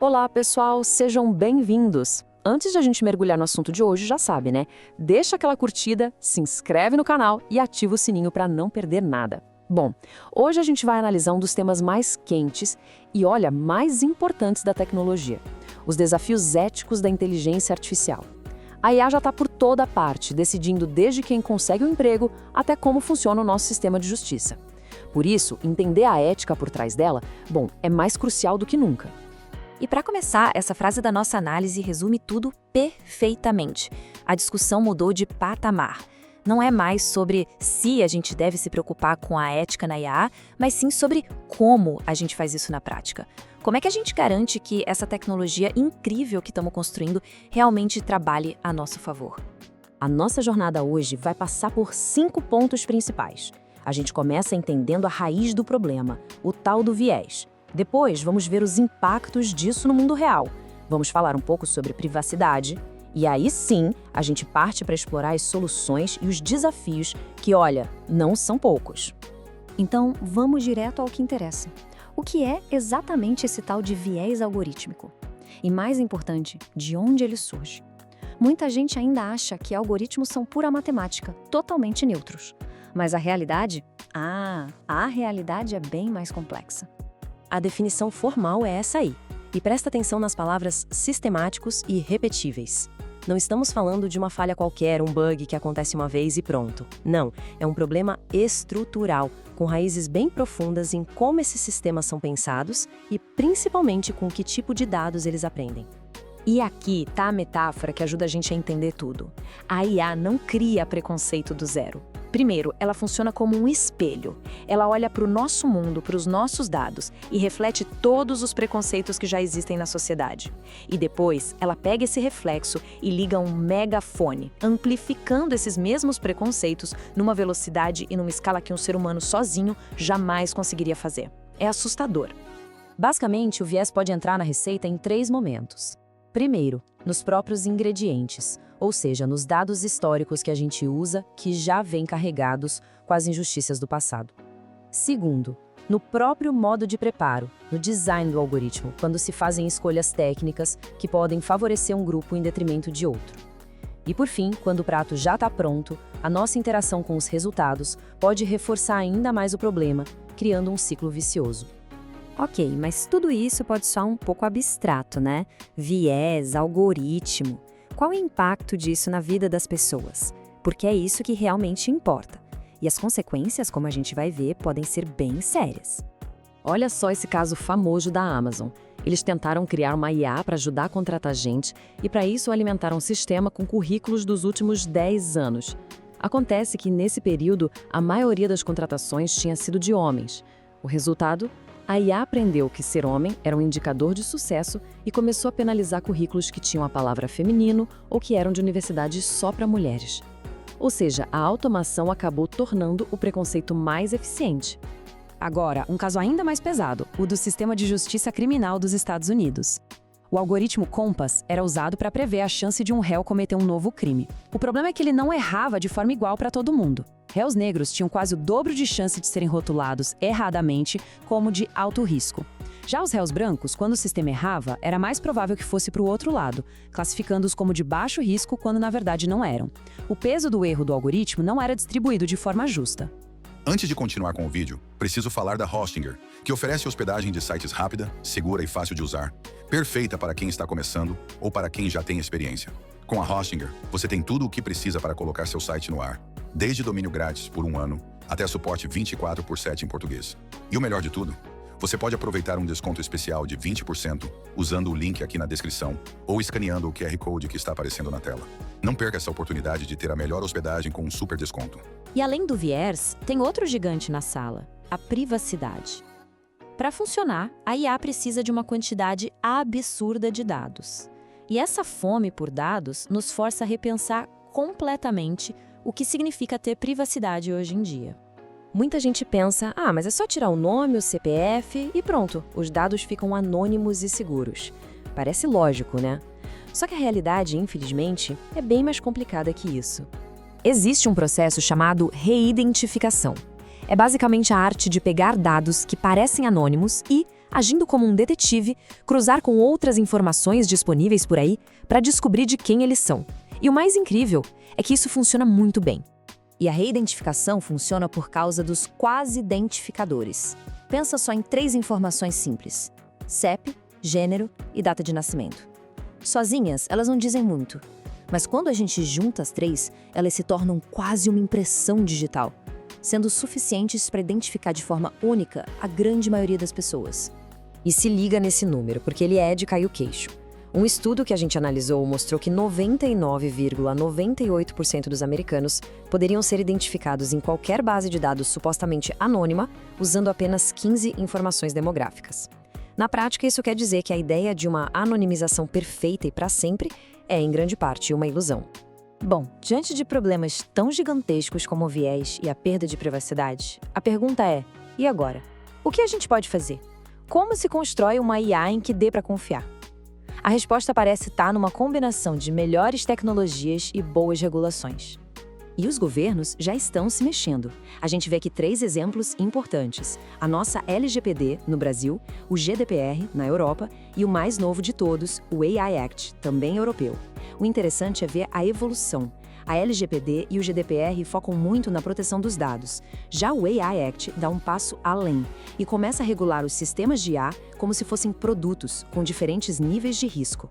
Olá, pessoal, sejam bem-vindos! Antes de a gente mergulhar no assunto de hoje, já sabe, né? Deixa aquela curtida, se inscreve no canal e ativa o sininho para não perder nada. Bom, hoje a gente vai analisar um dos temas mais quentes e, olha, mais importantes da tecnologia: os desafios éticos da inteligência artificial. A IA já está por toda parte, decidindo desde quem consegue um emprego até como funciona o nosso sistema de justiça. Por isso, entender a ética por trás dela, bom, é mais crucial do que nunca. E para começar, essa frase da nossa análise resume tudo perfeitamente. A discussão mudou de patamar. Não é mais sobre se a gente deve se preocupar com a ética na IA, mas sim sobre como a gente faz isso na prática. Como é que a gente garante que essa tecnologia incrível que estamos construindo realmente trabalhe a nosso favor? A nossa jornada hoje vai passar por 5 pontos principais. A gente começa entendendo a raiz do problema, o tal do viés. Depois, vamos ver os impactos disso no mundo real. Vamos falar um pouco sobre privacidade. E aí sim, a gente parte para explorar as soluções e os desafios que, olha, não são poucos. Então, vamos direto ao que interessa. O que é exatamente esse tal de viés algorítmico? E mais importante, de onde ele surge? Muita gente ainda acha que algoritmos são pura matemática, totalmente neutros. Mas a realidade? A realidade é bem mais complexa. A definição formal é essa aí. E presta atenção nas palavras sistemáticos e repetíveis. Não estamos falando de uma falha qualquer, um bug que acontece uma vez e pronto. Não, é um problema estrutural, com raízes bem profundas em como esses sistemas são pensados e principalmente com que tipo de dados eles aprendem. E aqui tá a metáfora que ajuda a gente a entender tudo. A IA não cria preconceito do zero. Primeiro, ela funciona como um espelho. Ela olha para o nosso mundo, para os nossos dados e reflete todos os preconceitos que já existem na sociedade. E depois, ela pega esse reflexo e liga um megafone, amplificando esses mesmos preconceitos numa velocidade e numa escala que um ser humano sozinho jamais conseguiria fazer. É assustador. Basicamente, o viés pode entrar na receita em 3 momentos. Primeiro, nos próprios ingredientes, ou seja, nos dados históricos que a gente usa, que já vêm carregados com as injustiças do passado. Segundo, no próprio modo de preparo, no design do algoritmo, quando se fazem escolhas técnicas que podem favorecer um grupo em detrimento de outro. E por fim, quando o prato já está pronto, a nossa interação com os resultados pode reforçar ainda mais o problema, criando um ciclo vicioso. Ok, mas tudo isso pode soar um pouco abstrato, né? Viés, algoritmo. Qual é o impacto disso na vida das pessoas? Porque é isso que realmente importa. E as consequências, como a gente vai ver, podem ser bem sérias. Olha só esse caso famoso da Amazon. Eles tentaram criar uma IA para ajudar a contratar gente e, para isso, alimentaram um sistema com currículos dos últimos 10 anos. Acontece que, nesse período, a maioria das contratações tinha sido de homens. O resultado? A IA aprendeu que ser homem era um indicador de sucesso e começou a penalizar currículos que tinham a palavra feminino ou que eram de universidades só para mulheres. Ou seja, a automação acabou tornando o preconceito mais eficiente. Agora, um caso ainda mais pesado, o do Sistema de Justiça Criminal dos Estados Unidos. O algoritmo Compass era usado para prever a chance de um réu cometer um novo crime. O problema é que ele não errava de forma igual para todo mundo. Réus negros tinham quase o dobro de chance de serem rotulados erradamente como de alto risco. Já os réus brancos, quando o sistema errava, era mais provável que fosse para o outro lado, classificando-os como de baixo risco quando na verdade não eram. O peso do erro do algoritmo não era distribuído de forma justa. Antes de continuar com o vídeo, preciso falar da Hostinger, que oferece hospedagem de sites rápida, segura e fácil de usar, perfeita para quem está começando ou para quem já tem experiência. Com a Hostinger, você tem tudo o que precisa para colocar seu site no ar, desde domínio grátis por 1 ano, até suporte 24/7 em português. E o melhor de tudo, você pode aproveitar um desconto especial de 20% usando o link aqui na descrição ou escaneando o QR Code que está aparecendo na tela. Não perca essa oportunidade de ter a melhor hospedagem com um super desconto. E além do viés, tem outro gigante na sala: a privacidade. Para funcionar, a IA precisa de uma quantidade absurda de dados. E essa fome por dados nos força a repensar completamente o que significa ter privacidade hoje em dia. Muita gente pensa, mas é só tirar o nome, o CPF e pronto, os dados ficam anônimos e seguros. Parece lógico, né? Só que a realidade, infelizmente, é bem mais complicada que isso. Existe um processo chamado reidentificação. É basicamente a arte de pegar dados que parecem anônimos e, agindo como um detetive, cruzar com outras informações disponíveis por aí para descobrir de quem eles são. E o mais incrível é que isso funciona muito bem. E a reidentificação funciona por causa dos quasi-identificadores. Pensa só em 3 informações simples: CEP, gênero e data de nascimento. Sozinhas, elas não dizem muito. Mas quando a gente junta as 3, elas se tornam quase uma impressão digital, sendo suficientes para identificar de forma única a grande maioria das pessoas. E se liga nesse número, porque ele é de cair o queixo. Um estudo que a gente analisou mostrou que 99,98% dos americanos poderiam ser identificados em qualquer base de dados supostamente anônima, usando apenas 15 informações demográficas. Na prática, isso quer dizer que a ideia de uma anonimização perfeita e para sempre é, em grande parte, uma ilusão. Bom, diante de problemas tão gigantescos como o viés e a perda de privacidade, a pergunta é: e agora? O que a gente pode fazer? Como se constrói uma IA em que dê para confiar? A resposta parece estar numa combinação de melhores tecnologias e boas regulações. E os governos já estão se mexendo. A gente vê aqui 3 exemplos importantes: a nossa LGPD no Brasil, o GDPR na Europa e o mais novo de todos, o AI Act, também europeu. O interessante é ver a evolução. A LGPD e o GDPR focam muito na proteção dos dados. Já o AI Act dá um passo além e começa a regular os sistemas de IA como se fossem produtos, com diferentes níveis de risco.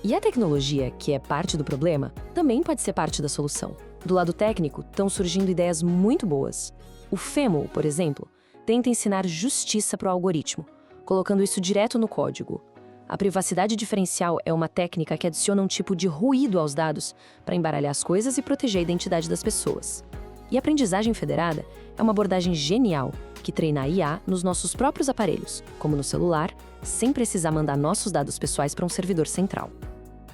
E a tecnologia, que é parte do problema, também pode ser parte da solução. Do lado técnico, estão surgindo ideias muito boas. O FEMO, por exemplo, tenta ensinar justiça para o algoritmo, colocando isso direto no código. A privacidade diferencial é uma técnica que adiciona um tipo de ruído aos dados para embaralhar as coisas e proteger a identidade das pessoas. E a aprendizagem federada é uma abordagem genial que treina a IA nos nossos próprios aparelhos, como no celular, sem precisar mandar nossos dados pessoais para um servidor central.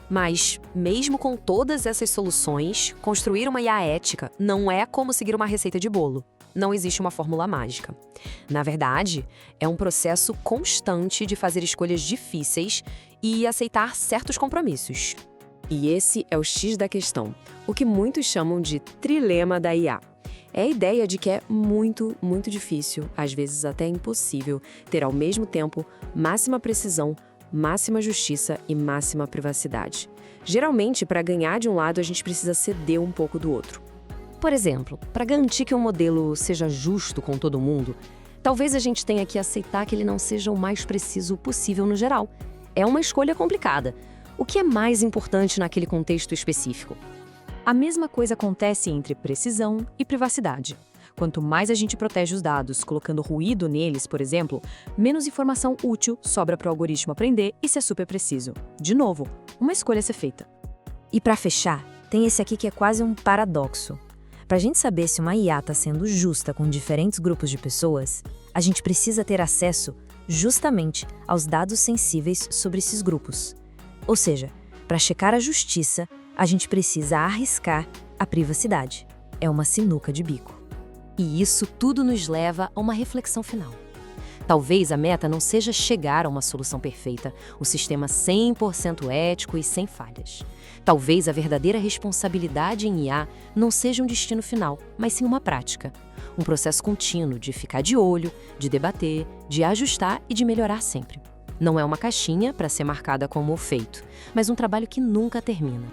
Mas, mesmo com todas essas soluções, construir uma IA ética não é como seguir uma receita de bolo. Não existe uma fórmula mágica. Na verdade, é um processo constante de fazer escolhas difíceis e aceitar certos compromissos. E esse é o X da questão, o que muitos chamam de trilema da IA. É a ideia de que é muito, muito difícil, às vezes até impossível, ter ao mesmo tempo máxima precisão, máxima justiça e máxima privacidade. Geralmente, para ganhar de um lado, a gente precisa ceder um pouco do outro. Por exemplo, para garantir que um modelo seja justo com todo mundo, talvez a gente tenha que aceitar que ele não seja o mais preciso possível no geral. É uma escolha complicada. O que é mais importante naquele contexto específico? A mesma coisa acontece entre precisão e privacidade. Quanto mais a gente protege os dados, colocando ruído neles, por exemplo, menos informação útil sobra para o algoritmo aprender e ser super preciso. De novo, uma escolha a ser feita. E para fechar, tem esse aqui que é quase um paradoxo. Para a gente saber se uma IA está sendo justa com diferentes grupos de pessoas, a gente precisa ter acesso justamente aos dados sensíveis sobre esses grupos. Ou seja, para checar a justiça, a gente precisa arriscar a privacidade. É uma sinuca de bico. E isso tudo nos leva a uma reflexão final. Talvez a meta não seja chegar a uma solução perfeita, um sistema 100% ético e sem falhas. Talvez a verdadeira responsabilidade em IA não seja um destino final, mas sim uma prática. Um processo contínuo de ficar de olho, de debater, de ajustar e de melhorar sempre. Não é uma caixinha para ser marcada como feito, mas um trabalho que nunca termina.